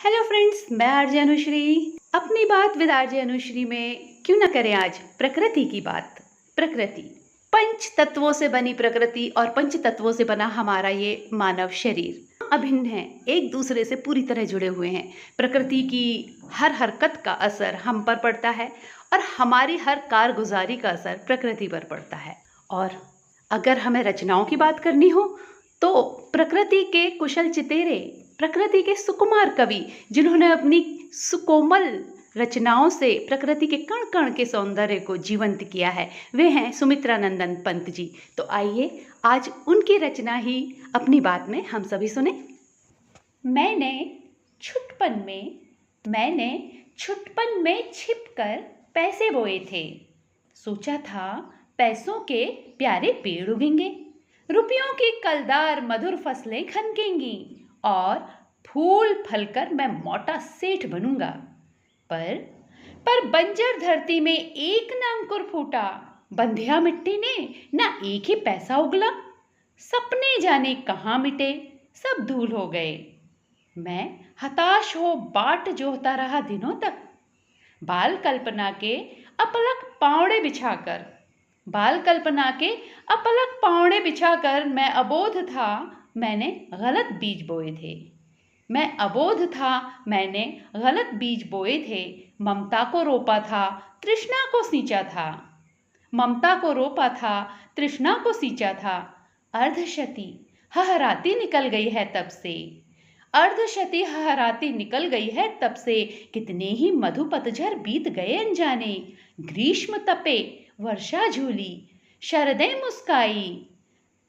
Hello friends, मैं RJ Anushree. अपनी बात विद आरजे अनुश्री में क्यों ना करें आज प्रकृति की बात। प्रकृति, पंच तत्वों से बनी प्रकृति और पंच तत्वों से बना हमारा ये मानव शरीर अभिन्न है, एक दूसरे से पूरी तरह जुड़े हुए हैं। प्रकृति की हर हरकत का असर हम पर पड़ता है और हमारी हर कारगुजारी का असर प्रकृति पर पड़ता है। और अगर हमें रचनाओं की बात करनी हो तो प्रकृति के कुशल चितेरे, प्रकृति के सुकुमार कवि जिन्होंने अपनी सुकोमल रचनाओं से प्रकृति के कण कण के सौंदर्य को जीवंत किया है, वे हैं सुमित्रा नंदन पंत जी। तो आइए आज उनकी रचना ही अपनी बात में हम सभी सुने। मैंने छुटपन में छिपकर पैसे बोए थे। सोचा था पैसों के प्यारे पेड़ उगेंगे, रुपयों की कलदार मधुर फसलें खनकेंगी और फूल फलकर मैं मोटा सेठ बनूंगा। पर बंजर धरती में एक न अंकुर फूटा, बंधिया मिट्टी ने न एक ही पैसा उगला। सपने जाने कहाँ मिटे, सब धूल हो गए। मैं हताश हो बाट जोहता रहा दिनों तक। बाल कल्पना के अपलक पावड़े बिछाकर मैं अबोध था, मैंने गलत बीज बोए थे। ममता को रोपा था, तृष्णा को सींचा था। अर्धशती हहराती निकल गई है तब से, कितने ही मधु पतझर बीत गए अनजाने। ग्रीष्म तपे, वर्षा झूली, शरदें मुस्काई,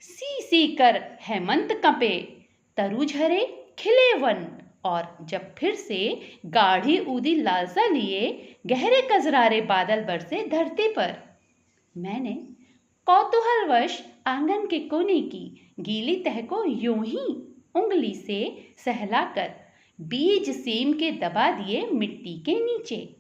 सी कर हेमंत कंपे, तरु झरे खिले वन। और जब फिर से गाढ़ी ऊदी लालसा लिए गहरे कजरारे बादल बरसे धरती पर, मैंने कौतूहलवश आंगन के कोने की गीली तह को यूं ही उंगली से सहलाकर बीज सेम के दबा दिए मिट्टी के नीचे।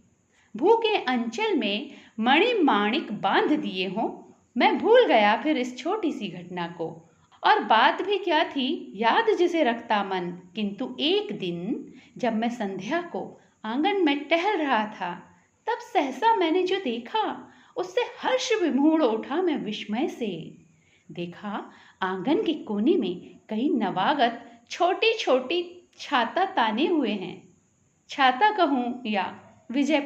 भूखे अंचल में मणि माणिक बांध दिए हों, मैं भूल गया फिर इस छोटी सी घटना को। और बात भी क्या थी, याद जिसे रखता मन। किंतु एक दिन जब मैं संध्या को आंगन में टहल रहा था, तब सहसा मैंने जो देखा उससे हर्ष विमूढ़ उठा मैं विस्मय से। देखा आंगन के कोने में कई नवागत छोटी छोटी छाता ताने हुए हैं। छाता कहूँ या विजय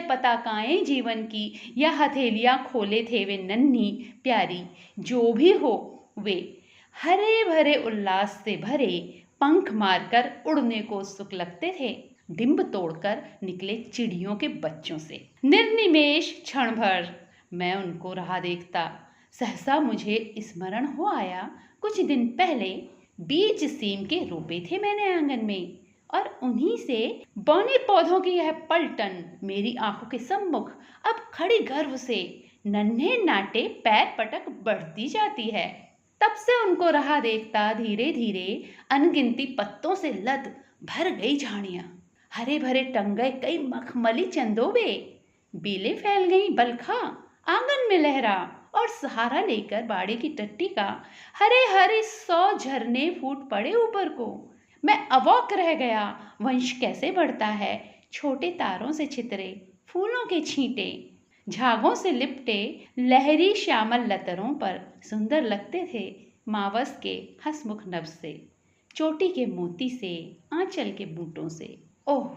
पताकाएं जीवन की, या हथेलियां खोले थे वे नन्ही प्यारी। जो भी हो, वे हरे भरे उल्लास से भरे पंख मारकर उड़ने को उत्सुक लगते थे, डिंब तोड़कर निकले चिड़ियों के बच्चों से। निर्निमेष क्षण भर मैं उनको रहा देखता। सहसा मुझे स्मरण हो आया, कुछ दिन पहले बीज सेम के रोपे थे मैंने आंगन में, और उन्हीं से बौने पौधों की यह पलटन मेरी आंखों के सम्मुख अब खड़ी गर्व से नन्हे नाटे पैर पटक बढ़ती जाती है। तब से उनको रहा देखता, धीरे धीरे अनगिनती पत्तों से लद भर गई झाड़ियां, हरे भरे टंग गए कई मखमली चंदोबे, बेलें फैल गई बलखा आंगन में लहरा, और सहारा लेकर बाड़े की टट्टी का हरे हरे 100 झरने फूट पड़े ऊपर को। मैं अवाक रह गया, वंश कैसे बढ़ता है। छोटे तारों से छितरे फूलों के छींटे झागों से लिपटे लहरी श्यामल लतरों पर सुंदर लगते थे। मावस के हंसमुख नभ से, चोटी के मोती से, आंचल के बूटों से। ओह,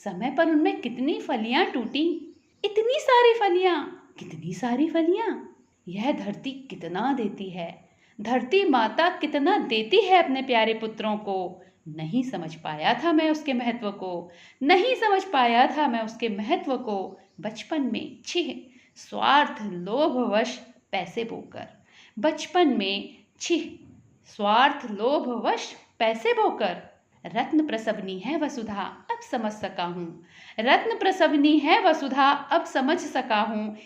समय पर उनमें कितनी फलियां टूटी, इतनी सारी फलियां। यह धरती कितना देती है, धरती माता कितना देती है अपने प्यारे पुत्रों को। नहीं समझ पाया था मैं उसके महत्व को। बचपन में स्वार्थ लोभवश पैसे बोकर रत्न प्रसवनी है वसुधा, अब समझ सका हूँ।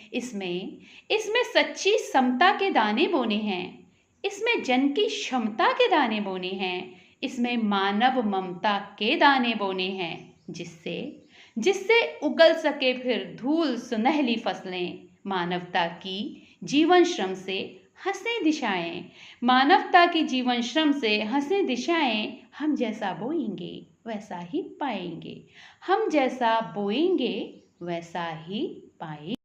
इसमें सच्ची समता के दाने बोने हैं, इसमें जन की क्षमता के दाने बोने हैं, इसमें मानव ममता के दाने बोने हैं, जिससे उगल सके फिर धूल सुनहली फसलें। मानवता की जीवन श्रम से हंसे दिशाएं, मानवता की जीवन श्रम से हंसे दिशाएं। हम जैसा बोएंगे वैसा ही पाएंगे, हम जैसा बोएंगे वैसा ही पाएंगे।